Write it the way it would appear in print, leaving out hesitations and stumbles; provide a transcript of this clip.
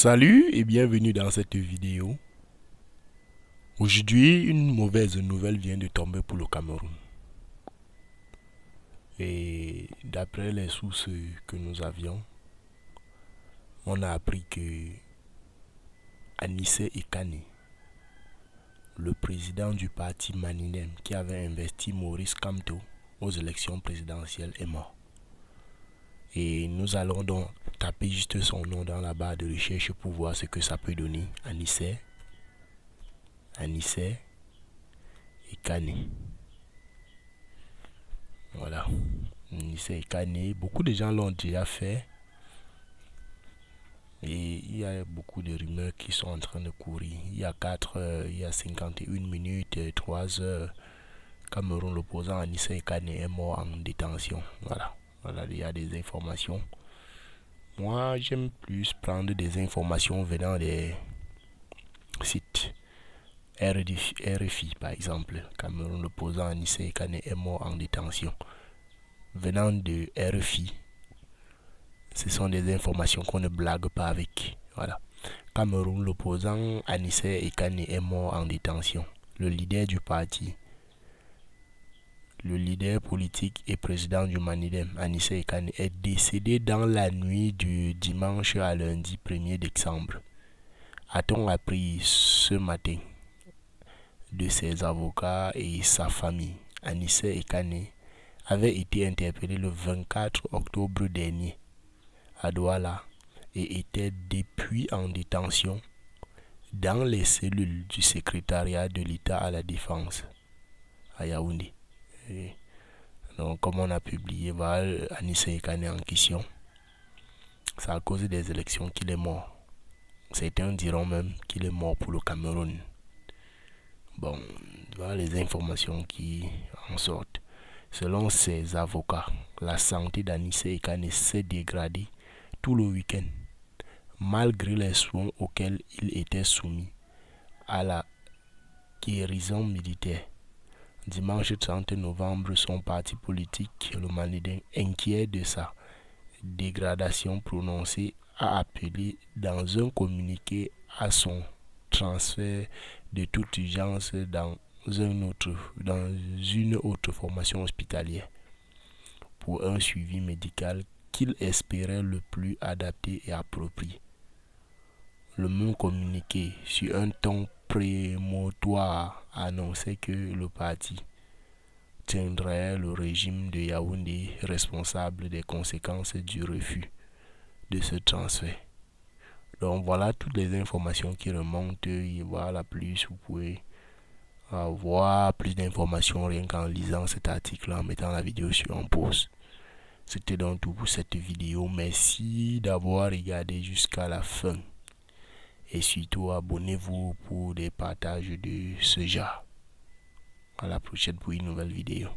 Salut et bienvenue dans cette vidéo. Aujourd'hui, une mauvaise nouvelle vient de tomber pour le Cameroun. Et d'après les sources que nous avions, on a appris que Anissé Ekane, le président du parti Maninem qui avait investi Maurice Kamto aux élections présidentielles, est mort. Et nous allons donc taper juste son nom dans la barre de recherche pour voir ce que ça peut donner. Anissé Ekane. Voilà. Anissé Ekane. Beaucoup de gens l'ont déjà fait. Et il y a beaucoup de rumeurs qui sont en train de courir. Il y a 4 heures, il y a 51 minutes, 3 heures. Cameroun, l'opposant Anissé Ekane est mort en détention. Voilà, il y a des informations. Moi, j'aime plus prendre des informations venant des sites RFI, par exemple. Cameroun, l'opposant Anissé Ekane est mort en détention. Venant de RFI, ce sont des informations qu'on ne blague pas avec. Voilà. Cameroun, l'opposant Anissé Ekane est mort en détention. Le leader du parti, le leader politique et président du Manidem, Anissé Ekane, est décédé dans la nuit du dimanche à lundi 1er décembre. A-t-on appris ce matin de ses avocats et sa famille? Anissé Ekane avait été interpellé le 24 octobre dernier à Douala et était depuis en détention dans les cellules du secrétariat de l'État à la Défense à Yaoundé. Donc, comme on a publié, voilà, Anissé Ekane en question. C'est à cause des élections qu'il est mort. Certains diront même qu'il est mort pour le Cameroun. Bon, voilà les informations qui en sortent. Selon ses avocats, la santé d'Anissé Ekane s'est dégradée tout le week-end, malgré les soins auxquels il était soumis à la guérison militaire. Dimanche 30 novembre, son parti politique, le Manidem, inquiet de sa dégradation prononcée, a appelé dans un communiqué à son transfert de toute urgence dans une autre formation hospitalière pour un suivi médical qu'il espérait le plus adapté et approprié. Le même communiqué, sur un ton prémonitoire, annonçait que le parti tiendrait le régime de Yaoundé responsable des conséquences du refus de ce transfert. Donc voilà toutes les informations qui remontent. Et voilà plus, vous pouvez avoir plus d'informations rien qu'en lisant cet article, en mettant la vidéo sur en pause. C'était donc tout pour cette vidéo. Merci d'avoir regardé jusqu'à la fin. Et surtout, abonnez-vous pour des partages de ce genre. À la prochaine pour une nouvelle vidéo.